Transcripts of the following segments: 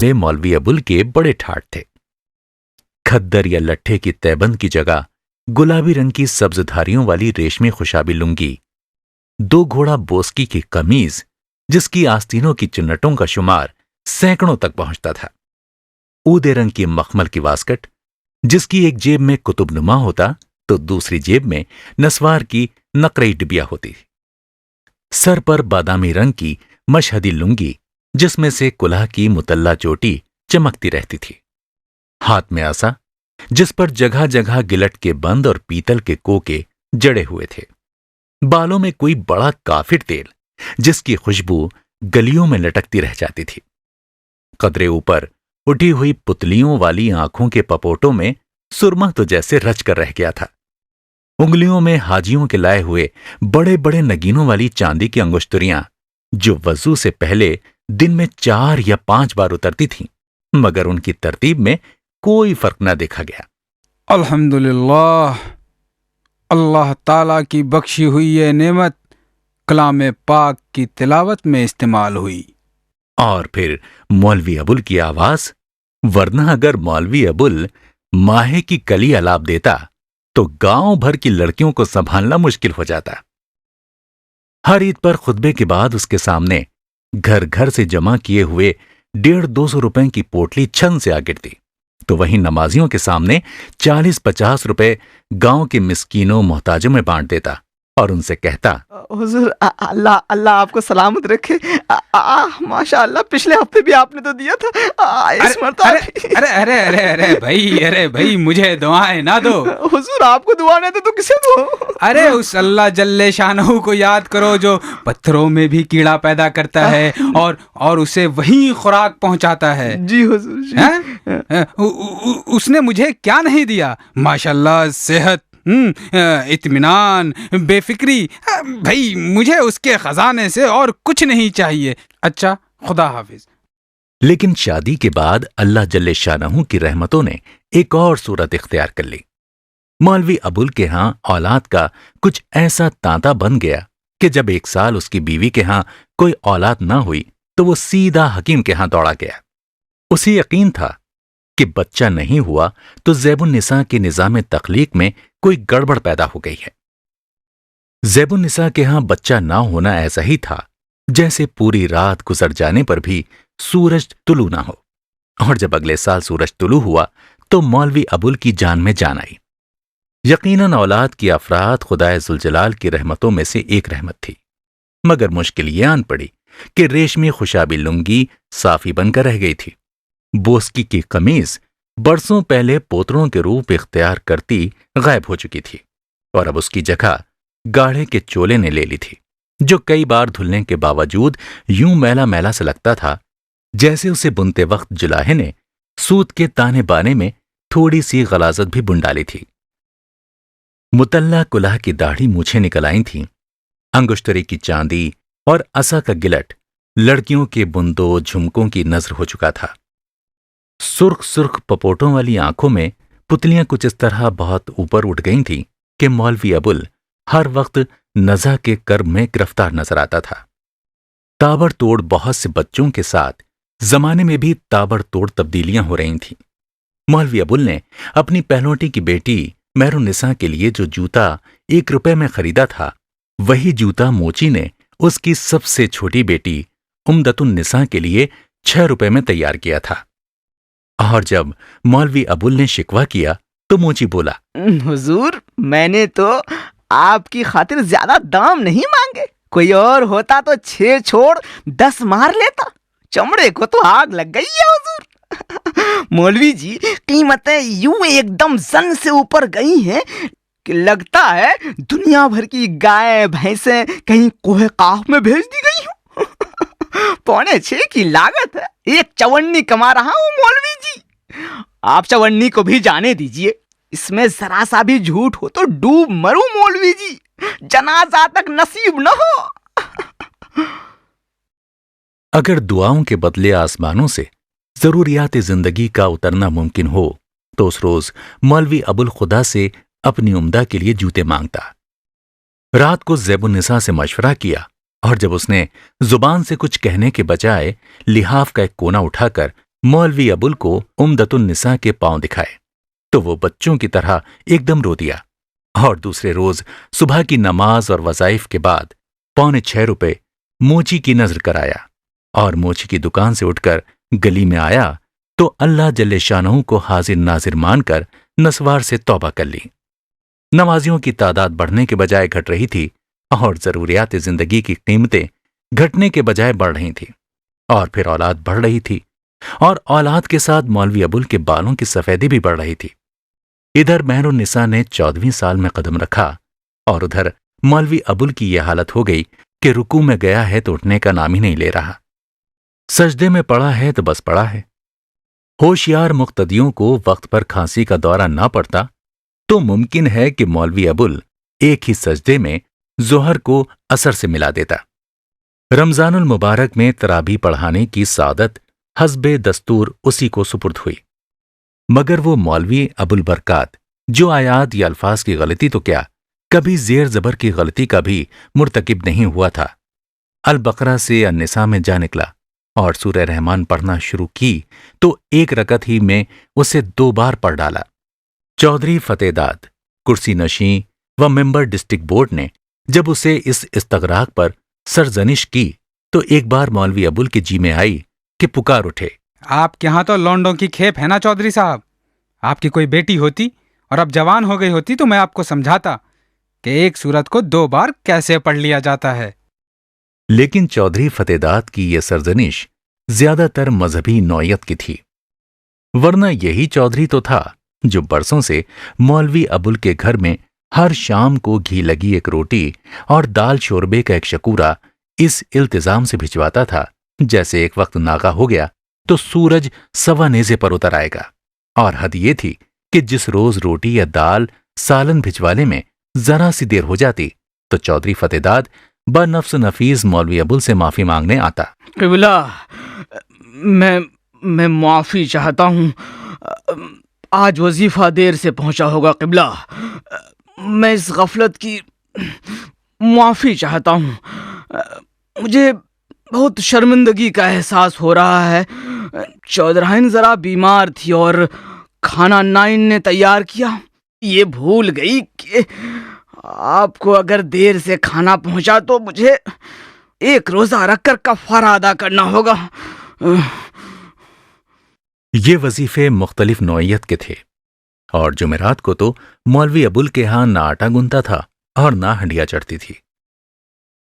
वे मौलवी अबुल के बड़े ठाठ थे। खद्दर या लट्ठे की तैबंद की जगह गुलाबी रंग की सब्जधारियों वाली रेशमी खुशाबी लुंगी, 2 घोड़ा बोस्की की कमीज जिसकी आस्तीनों की चुन्नटों का शुमार सैकड़ों तक पहुंचता था, ऊदे रंग की मखमल की वास्कट जिसकी एक जेब में कुतुबनुमा होता तो दूसरी जेब में नस्वार की नकरई डिबिया होती। सर पर बादामी रंग की मशहदी लुंगी जिसमें से कुल्हा की मुतल्ला चोटी चमकती रहती थी। हाथ में आसा जिस पर जगह जगह गिलट के बंद और पीतल के कोके जड़े हुए थे। बालों में कोई बड़ा काफिर तेल जिसकी खुशबू गलियों में लटकती रह जाती थी। कदरे ऊपर उठी हुई पुतलियों वाली आंखों के पपोटों में सुरमा तो जैसे रच कर रह गया था। उंगलियों में हाजियों के लाए हुए बड़े बड़े नगीनों वाली चांदी की अंगुश्तरियां जो वजू से पहले दिन में 4 या 5 बार उतरती थीं, मगर उनकी तरतीब में कोई फर्क न देखा गया। अल्हम्दुलिल्लाह, अल्लाह ताला की बख्शी हुई ये नेमत कलाम पाक की तिलावत में इस्तेमाल हुई। और फिर मौलवी अबुल की आवाज, वरना अगर मौलवी अबुल माहे की कली अलाप देता तो गांव भर की लड़कियों को संभालना मुश्किल हो जाता। हर ईद पर खुतबे के बाद उसके सामने घर घर से जमा किए हुए 150-200 रुपए की पोटली छन से आ गिरती, तो वहीं नमाजियों के सामने 40-50 रुपए गांव के मिस्कीनों मोहताजों में बांट देता और उनसे कहता, हुजूर अल्लाह अल्लाह आपको सलामत रखे। माशाअल्लाह, पिछले हफ्ते भी आपने तो दिया था। इस मरतबा अरे अरे अरे अरे भाई मुझे दुआएं ना दो। हुजूर आपको दुआ नहीं दे तो किसे दो? अरे उस अल्लाह जल्ले शानहू को याद करो जो पत्थरों में भी कीड़ा पैदा करता है और उसे वही खुराक पहुंचाता है। जी हुजूर जी। उसने मुझे क्या नहीं दिया? माशाअल्लाह, सेहत, इत्मीनान, बेफिक्री। भाई मुझे उसके खजाने से और कुछ नहीं चाहिए। अच्छा, खुदा हाफिज। लेकिन शादी के बाद अल्लाह जल्ले शानहू की रहमतों ने एक और सूरत इख्तियार कर ली। मौलवी अबुल के यहां औलाद का कुछ ऐसा तांता बन गया कि जब 1 साल उसकी बीवी के यहां कोई औलाद ना हुई तो वो सीधा हकीम के यहां दौड़ा गया। उसे यकीन था कि बच्चा नहीं हुआ तो ज़ैबुन्निसा के निज़ाम तख्लीक में कोई गड़बड़ पैदा हो गई है। ज़ैबुन्निसा के यहां बच्चा ना होना ऐसा ही था जैसे पूरी रात गुजर जाने पर भी सूरज तुलू ना हो। और जब अगले साल सूरज तुलू हुआ तो मौलवी अबुल की जान में जान आई। यकीनन औलाद की अफराद खुदाए जुलजलाल की रहमतों में से एक रहमत थी, मगर मुश्किल ये आन पड़ी कि रेशमी खुशाबी लुंगी साफी बनकर रह गई थी। बोस्की की कमीज बरसों पहले पोतरों के रूप इख्तियार करती गायब हो चुकी थी और अब उसकी जगह गाढ़े के चोले ने ले ली थी, जो कई बार धुलने के बावजूद यूं मैला मैला से लगता था जैसे उसे बुनते वक्त जुलाहे ने सूत के ताने बाने में थोड़ी सी गलाजत भी बुन डाली थी। मुतल्ला कुल्हा की दाढ़ी मूछें निकल आई थीं। अंगुश्तरी की चांदी और असा का गिलट लड़कियों के बुंदों झुमकों की नजर हो चुका था। सुर्ख सुर्ख पपोटों वाली आंखों में पुतलियां कुछ इस तरह बहुत ऊपर उठ गई थीं कि मौलवी अबुल हर वक्त नज़ा के कर्ब में गिरफ्तार नजर आता था। ताबड़तोड़ बहुत से बच्चों के साथ जमाने में भी ताबड़तोड़ तब्दीलियां हो रही थीं। मौलवी अबुल ने अपनी पहलौटी की बेटी मेहरुन्निसा के लिए जो जूता 1 रुपए में खरीदा था, वही जूता मोची ने उसकी सबसे छोटी बेटी उम्दतुन्निसा के लिए 6 रुपए में तैयार किया था। और जब मौलवी अबुल ने शिकवा किया तो मोची बोला, हुजूर मैंने तो आपकी खातिर ज्यादा दाम नहीं मांगे, कोई और होता तो 6 छोड़ 10 मार लेता। चमड़े को तो आग लग गई है हुजूर। मौलवी जी, कीमतें यूं एकदम जन से ऊपर गई हैं कि लगता है दुनिया भर की गाय भैंसें कहीं कोहे काफ में भेज दी गई हूं। 6.25 की लागत है, 1 चवन्नी कमा रहा हूं मौलवी जी। आप चवन्नी को भी जाने दीजिए, इसमें जरा सा भी झूठ हो तो डूब मरूं मौलवी जी, जनाजा तक नसीब न हो। अगर दुआओं के बदले आसमानों से जरूरियात जिंदगी का उतरना मुमकिन हो तो उस रोज मौलवी अबुल खुदा से अपनी उम्दा के लिए जूते मांगता। रात को ज़ैबुन्निसा से मशवरा किया और जब उसने जुबान से कुछ कहने के बजाय लिहाफ का एक कोना उठाकर मौलवी अबुल को उम्दतुन निसा के पांव दिखाए तो वो बच्चों की तरह एकदम रो दिया और दूसरे रोज सुबह की नमाज और वज़ाइफ के बाद 6.25 मोची की नजर कराया और मोची की दुकान से उठकर गली में आया तो अल्लाह जल्ले शानहू को हाजिर नाजिर मानकर नस्वार से तौबा कर ली। नमाजियों की तादाद बढ़ने के बजाय घट रही थी और जरूरियात जिंदगी की कीमतें घटने के बजाय बढ़ रही थी और फिर औलाद बढ़ रही थी और औलाद के साथ मौलवी अबुल के बालों की सफेदी भी बढ़ रही थी। इधर मेहरुन्निसा ने 14वीं साल में कदम रखा और उधर मौलवी अबुल की यह हालत हो गई कि रुकू में गया है तो उठने का नाम ही नहीं ले रहा, सजदे में पड़ा है तो बस पड़ा है। होशियार मुक्तदियों को वक्त पर खांसी का दौरा ना पड़ता तो मुमकिन है कि मौलवी अबुल एक ही सजदे में जोहर को असर से मिला देता। रमजानुल मुबारक में तराबी पढ़ाने की सादत हस्बे दस्तूर उसी को सुपुर्द हुई, मगर वो मौलवी अबुल बरकात जो आयात या अल्फाज की गलती तो क्या कभी जेर जबर की गलती का भी मुर्तकिब नहीं हुआ था। अल बकरा से अन्निसा में जा निकला और सूरह रहमान पढ़ना शुरू की तो एक रकत ही में उसे 2 बार पढ़ डाला। चौधरी फतेहदाद, कुर्सी नशीं व मेंबर डिस्ट्रिक्ट बोर्ड ने जब उसे इस इस्तगराक पर सरजनिश की तो एक बार मौलवी अबुल के जी में आई कि पुकार उठे, आपके यहाँ तो लौंडों की खेप है ना चौधरी साहब। आपकी कोई बेटी होती और अब जवान हो गई होती तो मैं आपको समझाता कि एक सूरत को 2 बार कैसे पढ़ लिया जाता है। लेकिन चौधरी फतेहदाद की यह सरजनिश ज्यादातर मजहबी नौयत की थी, वरना यही चौधरी तो था जो बरसों से मौलवी अबुल के घर में हर शाम को घी लगी एक रोटी और दाल शोरबे का एक शकूरा इस इल्तिजाम से भिजवाता था जैसे एक वक्त नागा हो गया तो सूरज सवा नेजे पर उतर आएगा। और हद ये थी कि जिस रोज रोटी या दाल सालन भिजवाने में जरा सी देर हो जाती तो चौधरी फतेहदाद बनफ्स नफीस मौलवी अबुल से माफी मांगने आता। किबला, मैं माफी चाहता हूँ, आज वजीफा देर से पहुंचा होगा। किबला, मैं इस गफलत की माफी चाहता हूँ। मुझे बहुत शर्मिंदगी का एहसास हो रहा है। चौधराइन जरा बीमार थी और खाना नाइन ने तैयार किया। ये भूल गई कि आपको अगर देर से खाना पहुंचा तो मुझे एक रोजा रखकर कफारा अदा करना होगा। ये वजीफे मुख्तलिफ नौइयत के थे और जुमेरात को तो मौलवी अबुल के यहाँ ना आटा गुनता था और ना हंडिया चढ़ती थी।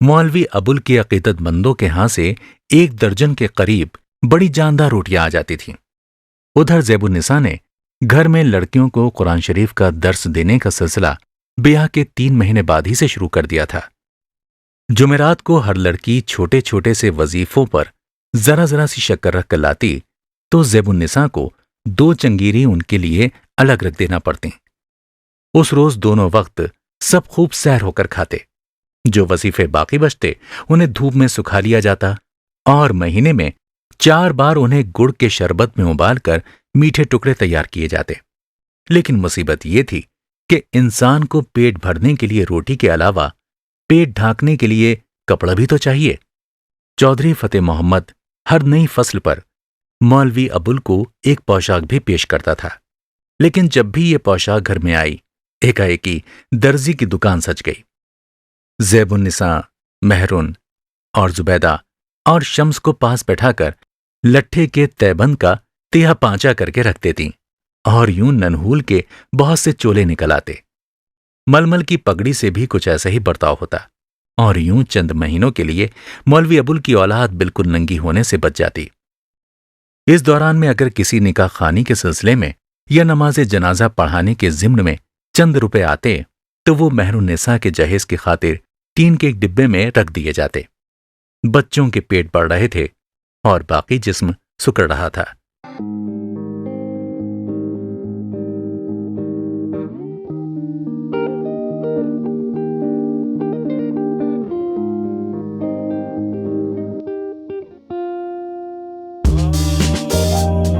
मौलवी अबुल के अकीदतमंदों के यहाँ से 1 दर्जन के करीब बड़ी जानदार रोटियां आ जाती थीं। उधर ज़ैबुन्निसा ने घर में लड़कियों को कुरान शरीफ का दर्स देने का सिलसिला ब्याह के 3 महीने बाद ही से शुरू कर दिया था। जुमेरात को हर लड़की छोटे छोटे से वजीफों पर जरा जरा सी शक्कर रख कर लाती तो ज़ैबुन्निसा को 2 चंगीरी उनके लिए अलग रख देना पड़ती। उस रोज दोनों वक्त सब खूब सैर होकर खाते। जो वजीफे बाकी बचते उन्हें धूप में सुखा लिया जाता और महीने में 4 बार उन्हें गुड़ के शरबत में उबालकर मीठे टुकड़े तैयार किए जाते। लेकिन मुसीबत ये थी कि इंसान को पेट भरने के लिए रोटी के अलावा पेट ढांकने के लिए कपड़ा भी तो चाहिए। चौधरी फतेह मोहम्मद हर नई फसल पर मौलवी अबुल को एक पोशाक भी पेश करता था, लेकिन जब भी ये पोशाक घर में आई एकाएकी दर्जी की दुकान सज गई। ज़ैबुन्निसा, मेहरुन और जुबैदा और शम्स को पास बैठाकर लट्ठे के तैबंद का तिहा पांचा करके रख देती और यूं ननहूल के बहुत से चोले निकल आते। मलमल की पगड़ी से भी कुछ ऐसा ही बर्ताव होता और यूं चंद महीनों के लिए मौलवी अबुल की औलाद बिल्कुल नंगी होने से बच जाती। इस दौरान में अगर किसी निकाह खानी के सिलसिले में या नमाज जनाजा पढ़ाने के जिम्न में चंद रुपए आते तो वो मेहरुन्निसा के जहेज की खातिर टीन के एक डिब्बे में रख दिए जाते। बच्चों के पेट बढ़ रहे थे और बाकी जिस्म सुकड़ रहा था।